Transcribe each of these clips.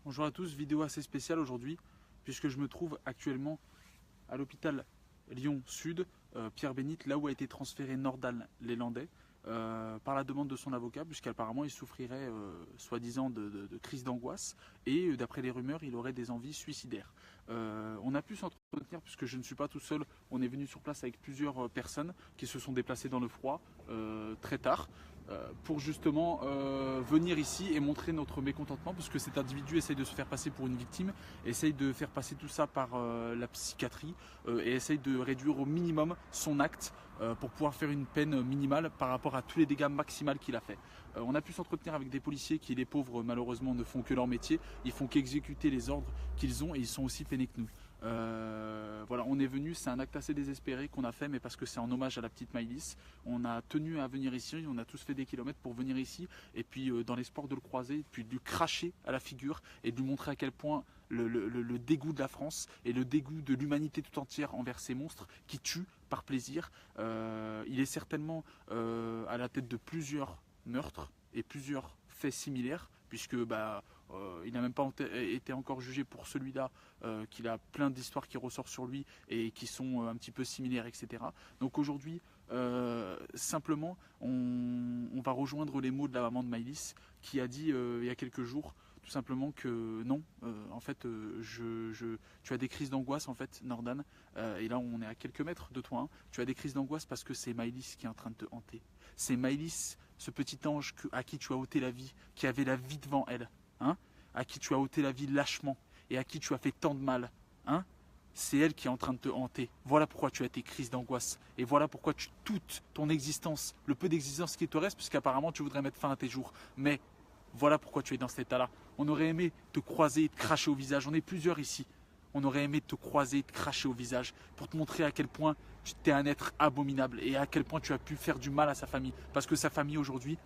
Bonjour à tous, vidéo assez spéciale aujourd'hui puisque je me trouve actuellement à l'hôpital Lyon Sud, Pierre Bénite, là où a été transféré Nordal Lelandais par la demande de son avocat, puisqu'apparemment il souffrirait soi-disant de crise d'angoisse et d'après les rumeurs il aurait des envies suicidaires. On a pu s'entretenir puisque je ne suis pas tout seul, on est venu sur place avec plusieurs personnes qui se sont déplacées dans le froid très tard. Pour justement venir ici et montrer notre mécontentement, puisque cet individu essaye de se faire passer pour une victime, essaye de faire passer tout ça par la psychiatrie et essaye de réduire au minimum son acte pour pouvoir faire une peine minimale par rapport à tous les dégâts maximaux qu'il a fait. On a pu s'entretenir avec des policiers qui, les pauvres, malheureusement ne font que leur métier, ils font qu'exécuter les ordres qu'ils ont et ils sont aussi peinés que nous. Voilà, on est venu, c'est un acte assez désespéré qu'on a fait, mais parce que c'est en hommage à la petite Maëlys. On a tenu à venir ici, on a tous fait des kilomètres pour venir ici, et puis dans l'espoir de le croiser, puis de lui cracher à la figure et de lui montrer à quel point le dégoût de la France et le dégoût de l'humanité tout entière envers ces monstres qui tuent par plaisir. Il est certainement à la tête de plusieurs meurtres et plusieurs faits similaires, puisque il n'a même pas été encore jugé pour celui-là, qu'il a plein d'histoires qui ressortent sur lui et qui sont un petit peu similaires, etc. Donc aujourd'hui, simplement, on va rejoindre les mots de la maman de Maëlys qui a dit il y a quelques jours tout simplement que non, en fait, tu as des crises d'angoisse, en fait, Nordan, et là on est à quelques mètres de toi, hein. Tu as des crises d'angoisse parce que c'est Maëlys qui est en train de te hanter. C'est Maëlys, ce petit ange à qui tu as ôté la vie, qui avait la vie devant elle, hein, à qui tu as ôté la vie lâchement et à qui tu as fait tant de mal, hein. C'est elle qui est en train de te hanter. Voilà pourquoi tu as tes crises d'angoisse. Et voilà pourquoi toute ton existence, le peu d'existence qui te reste, puisqu'apparemment tu voudrais mettre fin à tes jours. Mais voilà pourquoi tu es dans cet état-là. On aurait aimé te croiser et te cracher au visage. On est plusieurs ici. On aurait aimé te croiser et te cracher au visage pour te montrer à quel point tu es un être abominable et à quel point tu as pu faire du mal à sa famille. Parce que sa famille aujourd'hui,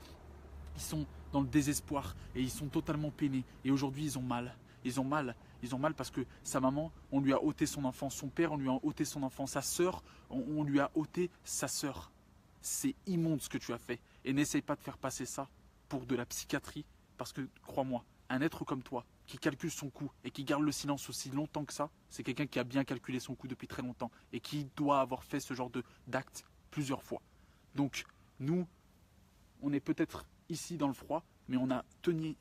ils sont dans le désespoir et ils sont totalement peinés. Et aujourd'hui, ils ont mal. Ils ont mal. Ils ont mal parce que sa maman, on lui a ôté son enfant. Son père, on lui a ôté son enfant. Sa sœur, on lui a ôté sa sœur. C'est immonde ce que tu as fait. Et n'essaye pas de faire passer ça pour de la psychiatrie. Parce que, crois-moi, un être comme toi, qui calcule son coup et qui garde le silence aussi longtemps que ça, c'est quelqu'un qui a bien calculé son coup depuis très longtemps et qui doit avoir fait ce genre d'acte plusieurs fois. Donc, nous, on est peut-être ici dans le froid, mais on a tenu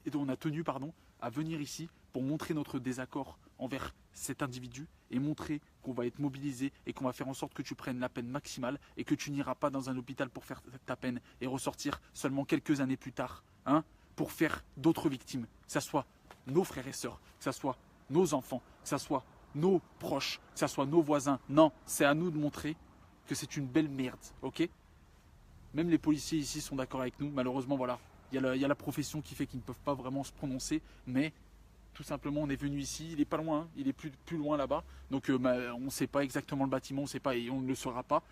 à venir ici pour montrer notre désaccord envers cet individu et montrer qu'on va être mobilisé et qu'on va faire en sorte que tu prennes la peine maximale et que tu n'iras pas dans un hôpital pour faire ta peine et ressortir seulement quelques années plus tard, hein, pour faire d'autres victimes, que ce soit nos frères et sœurs, que ce soit nos enfants, que ce soit nos proches, que ce soit nos voisins. Non, c'est à nous de montrer que c'est une belle merde, ok? Même les policiers ici sont d'accord avec nous. Malheureusement, voilà, il y a la profession qui fait qu'ils ne peuvent pas vraiment se prononcer, mais tout simplement, on est venu ici, il est pas loin, hein, il est plus loin là-bas, donc on ne sait pas exactement le bâtiment, on ne sait pas et on ne le saura pas.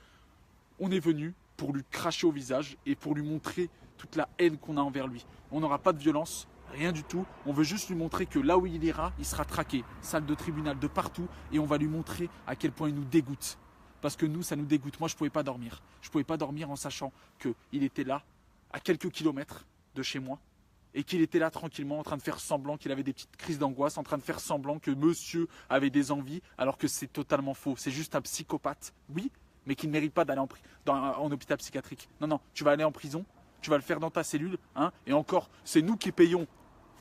On est venu pour lui cracher au visage et pour lui montrer toute la haine qu'on a envers lui. On n'aura pas de violence, rien du tout. On veut juste lui montrer que là où il ira, il sera traqué. Salle de tribunal, de partout. Et on va lui montrer à quel point il nous dégoûte. Parce que nous, ça nous dégoûte. Moi, je ne pouvais pas dormir. Je ne pouvais pas dormir en sachant qu'il était là, à quelques kilomètres de chez moi. Et qu'il était là tranquillement en train de faire semblant qu'il avait des petites crises d'angoisse, en train de faire semblant que monsieur avait des envies, alors que c'est totalement faux. C'est juste un psychopathe. Oui, mais qui ne mérite pas d'aller en hôpital psychiatrique. Non, non, tu vas aller en prison, tu vas le faire dans ta cellule, hein, et encore, c'est nous qui payons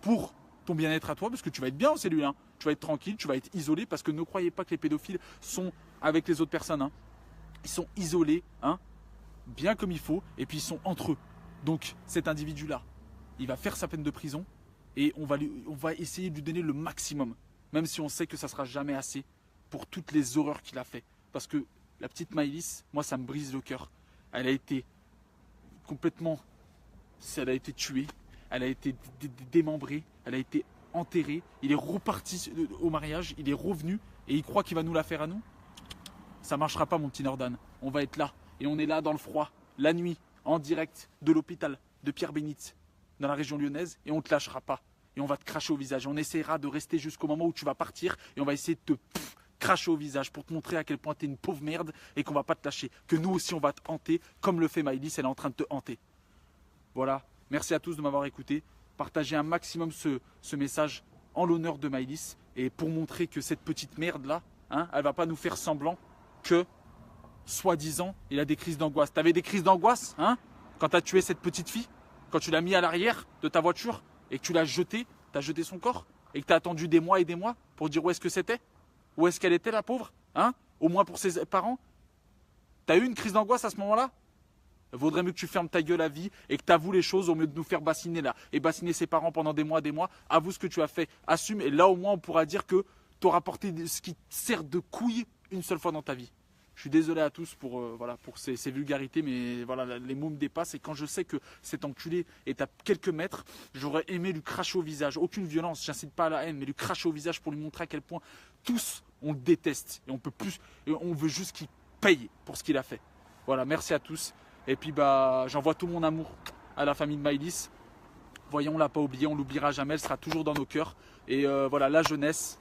pour ton bien-être à toi, parce que tu vas être bien en cellule, hein. Tu vas être tranquille, tu vas être isolé, parce que ne croyez pas que les pédophiles sont avec les autres personnes, hein. Ils sont isolés, hein, bien comme il faut, et puis ils sont entre eux. Donc cet individu-là, il va faire sa peine de prison, et on va essayer de lui donner le maximum, même si on sait que ça ne sera jamais assez pour toutes les horreurs qu'il a fait. Parce que la petite Maëlys, moi ça me brise le cœur. Elle a été complètement, elle a été tuée, elle a été démembrée, elle a été enterrée. Il est reparti au mariage, il est revenu et il croit qu'il va nous la faire à nous. Ça marchera pas mon petit Nordan. On va être là et on est là dans le froid, la nuit, en direct de l'hôpital de Pierre Bénite, dans la région lyonnaise, et on te lâchera pas. Et on va te cracher au visage. Et on essaiera de rester jusqu'au moment où tu vas partir et on va essayer de te cracher au visage pour te montrer à quel point tu es une pauvre merde et qu'on va pas te lâcher. Que nous aussi on va te hanter comme le fait Maëlys, elle est en train de te hanter. Voilà, merci à tous de m'avoir écouté. Partagez un maximum ce message en l'honneur de Maëlys et pour montrer que cette petite merde là, hein, elle va pas nous faire semblant que, soi-disant, il a des crises d'angoisse. T'avais des crises d'angoisse, hein, quand tu as tué cette petite fille, quand tu l'as mis à l'arrière de ta voiture et que tu l'as jeté, tu as jeté son corps et que tu as attendu des mois et des mois pour dire où est-ce que c'était, où est-ce qu'elle était la pauvre, hein, au moins pour ses parents. Tu as eu une crise d'angoisse à ce moment-là? Vaudrait mieux que tu fermes ta gueule à vie et que tu avoues les choses au lieu de nous faire bassiner là et bassiner ses parents pendant des mois, des mois. Avoue ce que tu as fait, assume et là au moins on pourra dire que tu auras porté ce qui te sert de couille une seule fois dans ta vie. Je suis désolé à tous pour, voilà, pour ces vulgarités, mais voilà, les mots me dépassent. Et quand je sais que cet enculé est à quelques mètres, j'aurais aimé lui cracher au visage. Aucune violence, j'incite pas à la haine, mais lui cracher au visage pour lui montrer à quel point tous on le déteste et on peut plus, et on veut juste qu'il paye pour ce qu'il a fait. Voilà, merci à tous. Et puis bah, j'envoie tout mon amour à la famille de Maëlys. Voyons, on l'a pas oublié, on l'oubliera jamais, elle sera toujours dans nos cœurs. Et voilà, la jeunesse,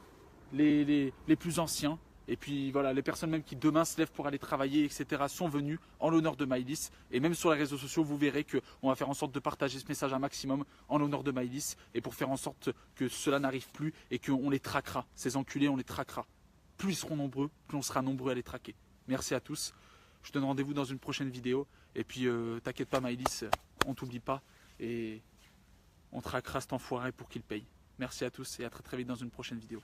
les plus anciens. Et puis voilà, les personnes même qui demain se lèvent pour aller travailler, etc. sont venues en l'honneur de Maëlys. Et même sur les réseaux sociaux, vous verrez qu'on va faire en sorte de partager ce message un maximum en l'honneur de Maëlys. Et pour faire en sorte que cela n'arrive plus et qu'on les traquera. Ces enculés, on les traquera. Plus ils seront nombreux, plus on sera nombreux à les traquer. Merci à tous. Je te donne rendez-vous dans une prochaine vidéo. Et puis t'inquiète pas Maëlys, on t'oublie pas. Et on traquera cet enfoiré pour qu'il paye. Merci à tous et à très très vite dans une prochaine vidéo.